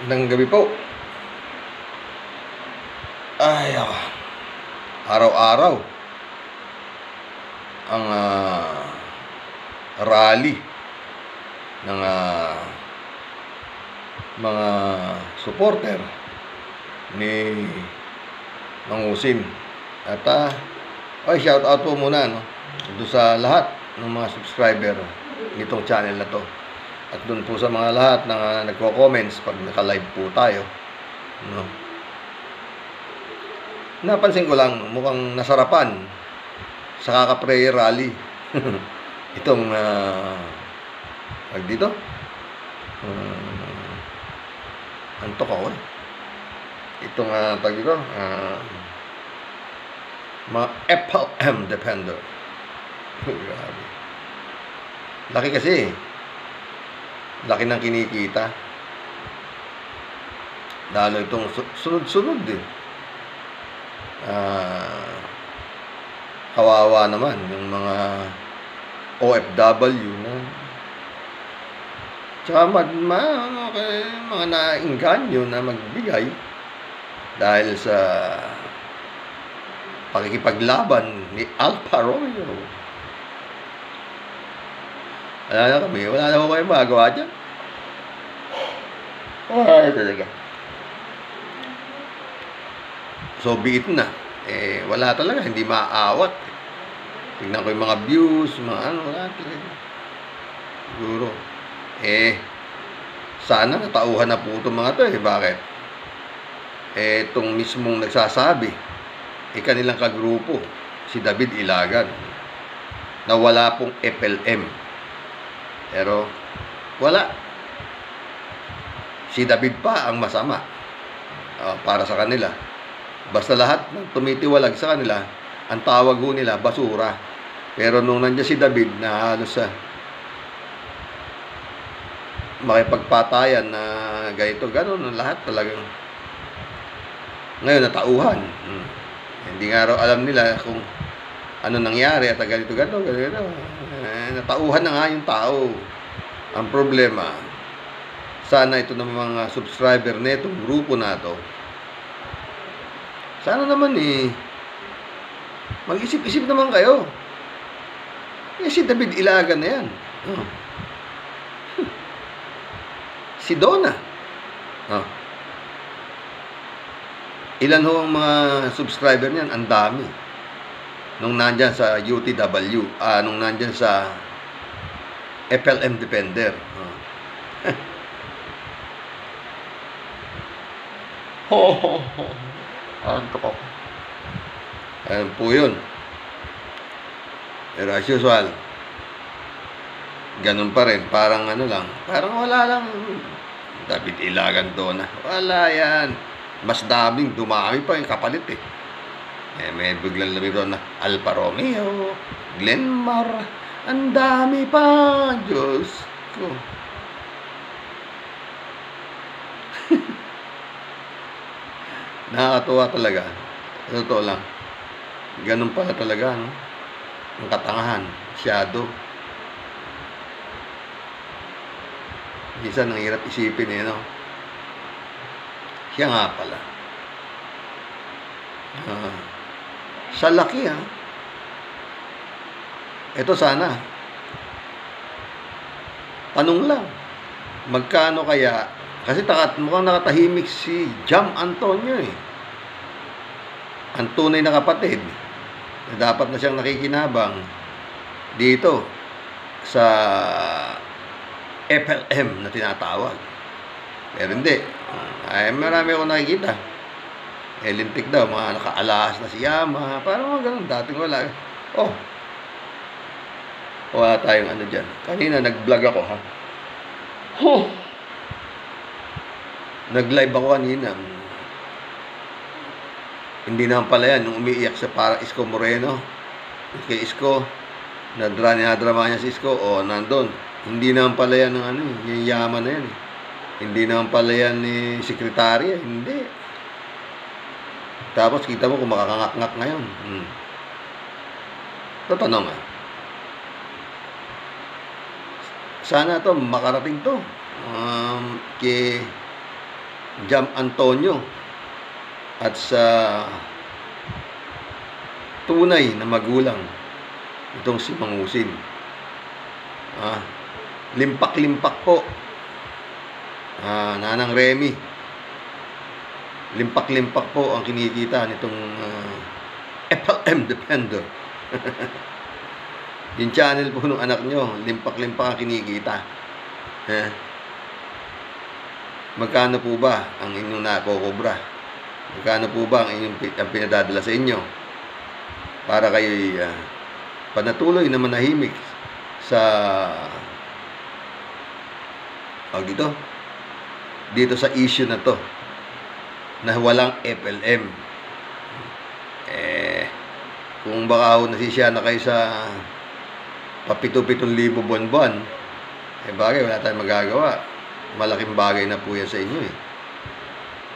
Ng gabi po. Ay, araw-araw ang rally ng mga supporter ni Mangusim. At shout out po muna doon sa lahat ng mga subscriber nitong channel na to. At doon po sa mga lahat na nagko-comments pag naka-live po tayo. Napansin ko lang, mukhang nasarapan sa kaka-prayer rally. Itong dito. Antok ako eh. Itong dito, mga FLM defender. Grabe. Laki kasi. Laki ng kinikita. Lalo itong sunod-sunod eh. Kawawa naman yung mga OFW na tsaka mga nainganyo na magbigay dahil sa pakikipaglaban ni Alfa Romeo. Wala na kami. Wala na ko kayo magawa dyan. Ay, talaga. So, biit na. Wala talaga. Hindi maaawat. Tignan ko yung mga views, mga wala talaga. Siguro. Sana natauhan na po itong mga to Bakit? Itong mismong nagsasabi, kanilang kagrupo, si David Ilagan, na wala pong FLM. Pero, wala. Si David pa ang masama para sa kanila. Basta lahat ng tumitiwalag sa kanila, ang tawag ho nila, basura. Pero nung nandiyan si David na halos makipagpatayan na ganito, gano'n, lahat talagang ngayon natauhan. Hindi nga raw alam nila kung ano nangyari at ganito. Natauhan na nga yung tao. Ang problema, sana ito ng mga subscriber na itong grupo na to, sana naman mag-isip-isip naman kayo. Si David Ilagan na yan. Si Donna. Ilan ho ang mga subscriber niyan? Ang dami. Nung nandyan sa UTW, nung nandyan sa FLM Defender. Antok ako. Ayun po yun. Pero as usual, ganun pa rin. Parang parang wala lang. David Ilagan doon wala yan. Mas daming, dumami pa yung kapalit may biglang lumito na Alfa Romeo, Glenmar, ang dami pa. Diyos ko. Nakakatuwa talaga. Totoo lang. Ganun pala talaga, ang katangahan. Shadow. Minsan, ang hirap isipin Siya nga pala. Sa laki, Ito sana. Tanong lang. Magkano kaya? Kasi mukhang nakatahimik si Jam Antonio Ang tunay na kapatid na dapat na siyang nakikinabang dito sa FLM na tinatawag. Pero hindi. Marami akong nakikita. Lintik daw, mga nakaalahas na si Yama. Parang mga ganun. Dating wala. Wala tayong dyan. Kanina nag-vlog ako, Nag-live ako kanina. Hindi naman pala yan. Nung umiiyak sa para Isko Moreno. Kay Isko. Nadrama niya si Isko. Nandun. Hindi naman pala yan ng yung Yama na yan Hindi naman pala yan ni sekretarya. Hindi. Tapos kita mo kung makakangak-ngak ngayon. Tatanong sana to makarating to kay Jam Antonio at sa tunay na magulang itong si Mangusin. Limpak-limpak po. Nanang Remy, limpak-limpak po ang kinikita nitong FLM Defender. Yung channel po ng anak nyo, limpak-limpak ang kinikita. Magkano po ba ang inyong nakokobra? Magkano po ba ang inyong pinadadala sa inyo? Para kayo panatuloy na manahimik sa dito sa issue na to na walang FLM. Kung baka nasisya na kayo sa pa-7,000 buwan-buwan, bagay, wala tayong magagawa. Malaking bagay na po yan sa inyo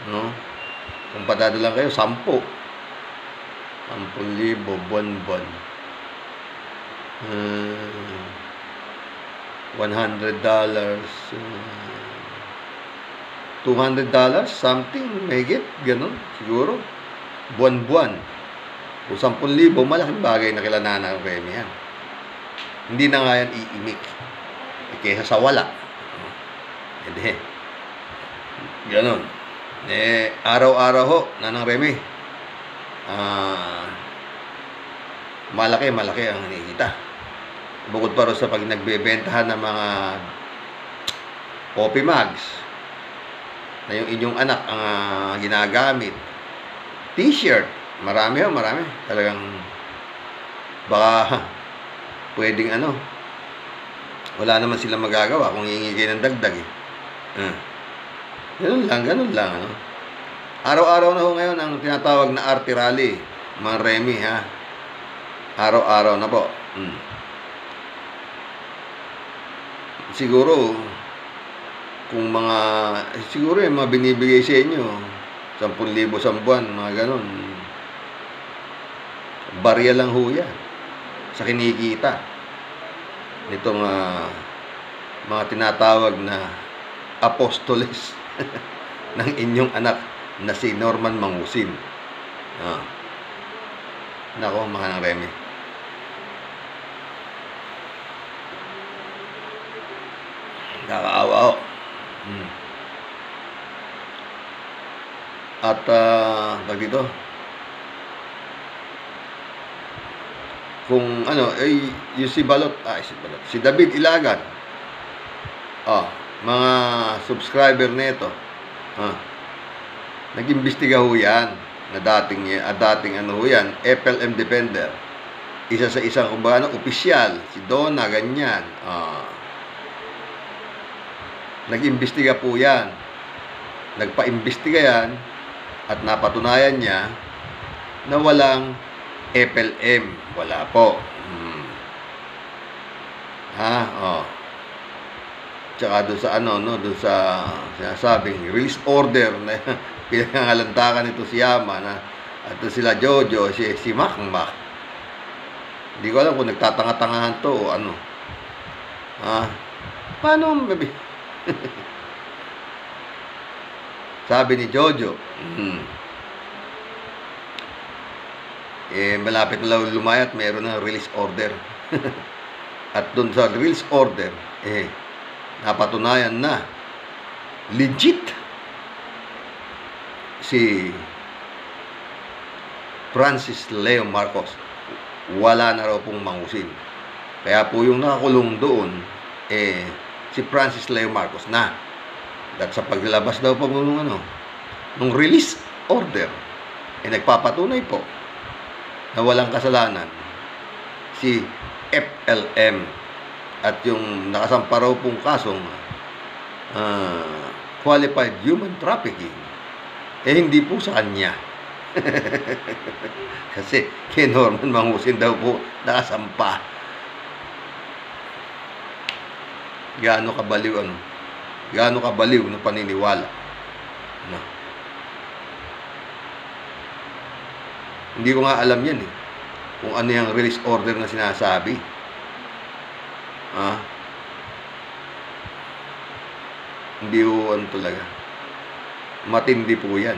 no? Kung padadalang kayo 10,000 buwan-buwan, $100, $200 something, megit, ganun siguro buwan-buwan. Kung 10,000, malaking bagay na kila Nanang Remy yan. Hindi na nga yan iimik kaysa sa wala. Hindi. Ganon. Araw-araw ho, Nanang Remy, malaki ang nakikita. Bukod pa rin sa pag nagbebentahan ng mga coffee mugs na yung inyong anak ang ginagamit, t-shirt, marami. Talagang baka pwedeng wala naman silang magagawa kung hihingi kayo ng dagdag Ganun lang Araw-araw na ho ngayon ang tinatawag na Arte Rally, mga Remy, araw-araw na po. Siguro kung siguro yung mga binibigay sa inyo 10,000 sa buwan, mga ganun, barya lang ho yan sa kinikita nitong mga tinatawag na apostoles ng inyong anak na si Norman Mangusin. Nako, mga Nang Remy, nakakaawa ho. At dito, kung yung si David Ilagan, mga subscriber nito, nag-imbestiga ho yan na dating yan, FLM Defender, isa sa isang opisyal, si Donna, ganyan. Nag-imbestiga po yan, nagpa-imbestiga yan, at napatunayan niya na walang FLM. Wala po. Tsaka doon sa doon sa sinasabing release order na pinangalantakan nito si Yaman, at sila Jojo, si Makmak. Hindi ko alam kung nagtatanga-tangahan to o ano. Paano sabi ni Jojo, malapit na lumayat, meron na release order. At doon sa release order, napatunayan na legit si Francis Leo Marcos. Wala na raw pong Mangusin. Kaya po yung nakakulong doon, si Francis Leo Marcos na. At sa paglabas daw po nung release order, nagpapatunay po na walang kasalanan si FLM at yung nakasampa raw pong kasong qualified human trafficking, hindi po sa kanya. Kasi kay Norman Mangusin daw po nakasampa. Gaano kabaliw na paniniwala. Hindi ko nga alam yan kung ano yung release order na sinasabi. Hindi ko talaga. matindi po yan.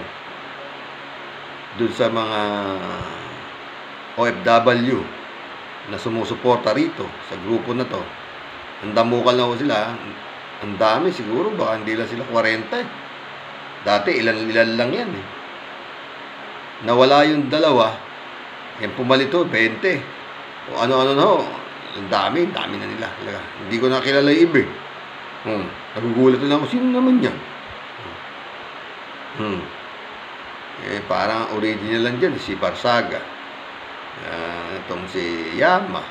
Doon sa mga OFW na sumusuporta rito sa grupo na to. Ang damukal na ho sila. Ang dami siguro. Baka hindi lang sila 40 eh. Dati ilan lang yan eh. Nawala yung dalawa. Yan pumalito 20. O ano-ano na ho. Ang dami na nila. Talaga. Hindi ko nakilala yung iba eh. Nagugulat na ako. Sino naman yan? Parang original lang dyan. Si Barsaga. Itong si Yama.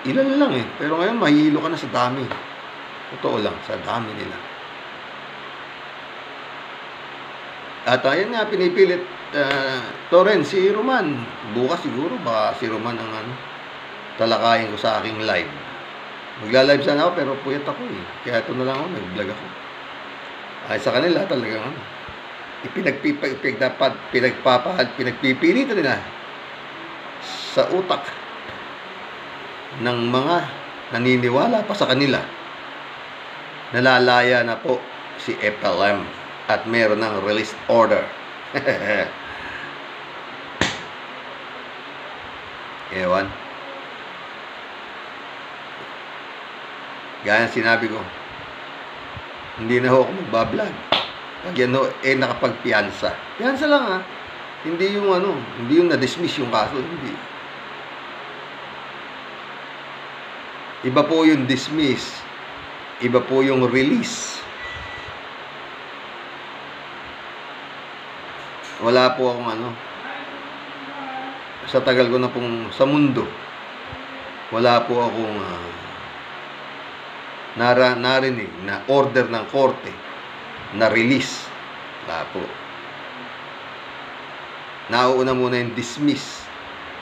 Ilan lang eh. Pero ngayon mahihilo ka na sa dami. Totoo lang. Sa dami nila. At ayan nga pinipilit Torren, si Roman. Bukas siguro baka si Roman ang talakayin ko sa aking live. Magla-live sana ako pero puyat ako eh. Kaya ito na lang ako, nag-vlog ako. Ay sa kanila talagang pinagpipilitan nila sa utak ng mga naniniwala pa sa kanila. Nalalaya na po si FLM at meron ng release order. Ewan. Gaya sinabi ko, hindi na ho ako magbablog. Pag yan ho, nakapagpiyansa. Piyansa lang Hindi yung hindi yung na-dismiss yung kaso, hindi. Iba po yung dismiss. Iba po yung release. Wala po akong sa tagal ko na pong sa mundo. Wala po akong narinig na order ng korte na release. Wala po. Nauuna muna yung dismiss.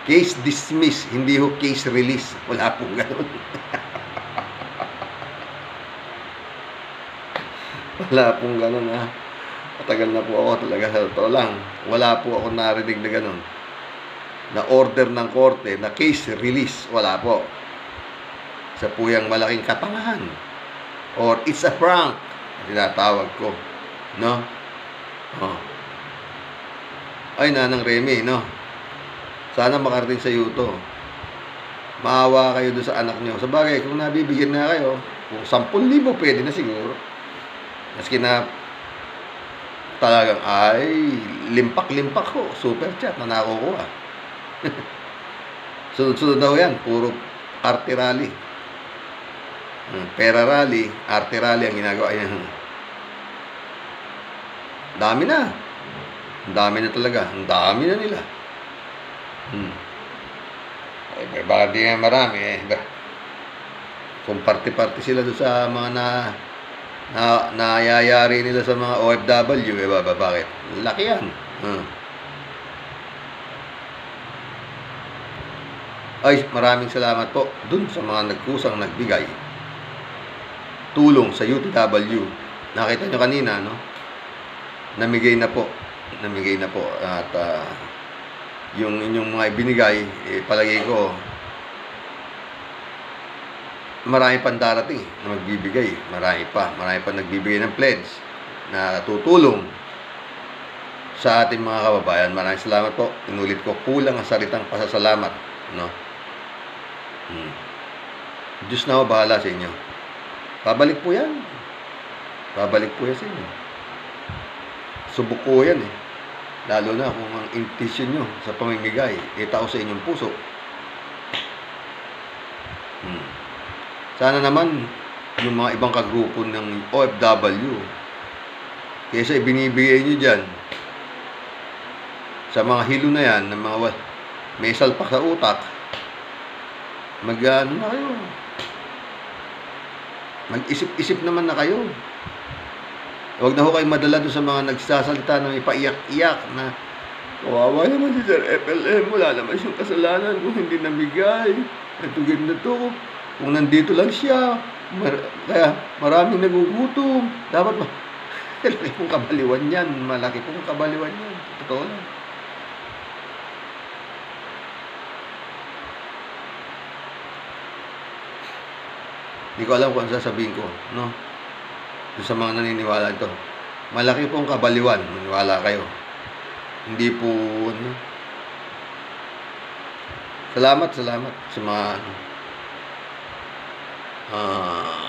Case dismiss, hindi ho case release. Wala po ganun. Wala pong ganun Matagal na po ako talaga sa totoo lang. Wala po ako narinig na ganun. Na order ng korte, na case release. Wala po. Sa po yung malaking katangahan. Or it's a prank. Tinatawag ko. No? Ay, Nanang Remy, no? Sana makarating sa iyo to. Maawa kayo doon sa anak nyo. Sa bagay, kung nabibigyan na kayo, kung 10,000, pwede na siguro. Maski na talagang, limpak-limpak ko. Super chat na nakukuha. Sunod-sunod daw yan. Puro arte rally. Pera rally, arte rally ang ginagawa niya. Dami na. Ang dami na talaga. Ang dami na nila. Baka di nga marami Kung party-party sila doon sa mga nayayari nila sa mga OFW, bakit? Laki yan. Ay, maraming salamat po dun sa mga nagkusang nagbigay tulong sa UTW. Nakita nyo kanina, no? Namigay na po. At yung inyong mga ibinigay, palagay ko marami pang darating na magbibigay. Marami pa nagbibigay ng pledge na tutulong sa ating mga kababayan. Maraming salamat po. Inulit ko, kulang ang salitang pasasalamat, no? Diyos na ho bahala sa inyo. Babalik po yan sa inyo. Subok ko yan lalo na kung ang intention nyo sa pamimigay tao sa inyong puso. Sana naman yung mga ibang kagrupo ng OFW, kaysa ibinibigay nyo dyan sa mga hilo na yan, ng mga may salpak sa utak, na kayo, mag-isip-isip naman na kayo. Huwag na ho kayo madala doon sa mga nagsasalita na may paiyak-iyak na kawawa naman si Sir FLM, wala naman siyang kasalanan kung hindi namigay. Ito ganito, kung nandito lang siya, kaya maraming nagugutom. Dapat malaki pong kabaliwan yan. Totoo lang. Hindi ko alam kung ano sasabihin ko, no? Doon sa mga naniniwala ito. Malaki pong kabaliwan, maniwala kayo. Hindi po, ano, salamat sa mga,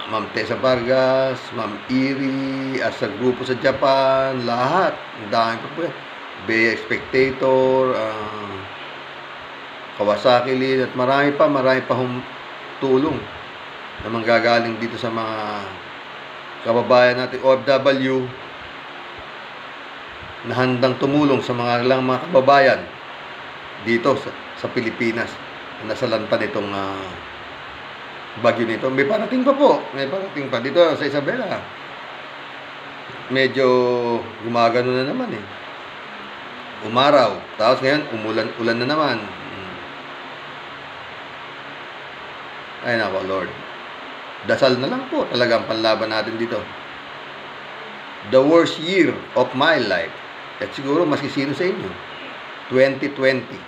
Ma'am Tessa Vargas, Ma'am Iri, at sa grupo sa Japan, lahat. Ang dami pa po yan. Bea Spectator, Kawasaki Lin, at marami pa tulong na manggagaling dito sa mga kababayan natin OFW na handang tumulong sa mga kababayan dito sa Pilipinas na nasalanta nitong bagyo nito. May parating pa po. May parating pa. Dito sa Isabela, medyo gumagano na naman eh. Umaraw. Tapos ngayon, ulan na naman. Ay nako, Lord. Dasal na lang po talaga ang panlaban natin dito. The worst year of my life. At siguro masisino sa inyo. 2020.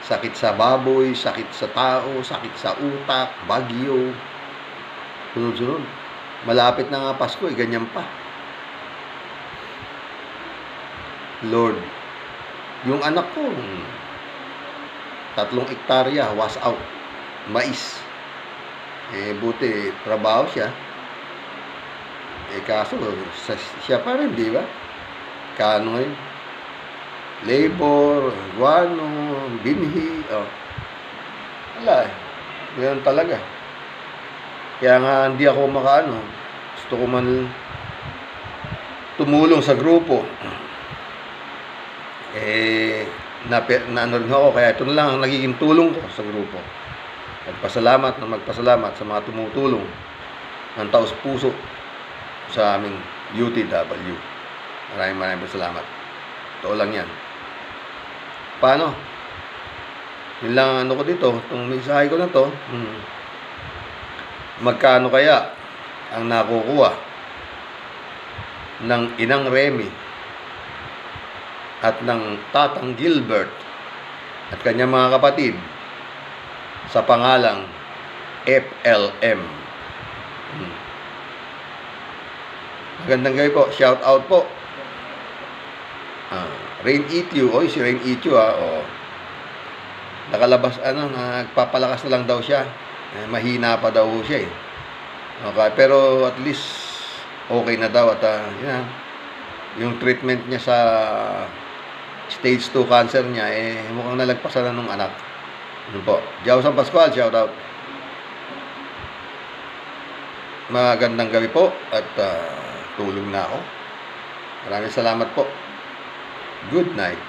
Sakit sa baboy, sakit sa tao, sakit sa utak, bagyo. Sunod-sunod. Malapit na nga Pasko eh, ganyan pa. Lord, yung anak ko, 3 hektarya, was out. Mais. Buti, trabaho siya. Kaso, siya pa rin, di ba? Kano ngayon? Labor, guano, binhi, wala eh. Ganyan talaga. Kaya nga, hindi ako makaano. Gusto ko man tumulong sa grupo. Naano rin ako, kaya ito na lang ang nagiging tulong ko sa grupo. Magpasalamat sa mga tumutulong ng taos puso sa aming UTW. Maraming salamat. Ito lang yan. Paano? Yun lang ano ko dito, itong mensahe ko na to. Magkano kaya ang nakukuha ng Inang Remy at ng Tatang Gilbert at kanyang mga kapatid sa pangalang FLM? Magandang gabi po. Shout out po. Rain Ityu. Oy, si Rain Ityu nakalabas nagpapalakas na lang daw siya. Mahina pa daw siya eh. Okay, pero at least okay na daw at yung treatment niya sa stage 2 cancer niya mukhang nalagpasan na nung anak. Ano po? Diyaw San Pascual, shout out. Magandang gabi po at tulong na ako. Maraming salamat po. Good night.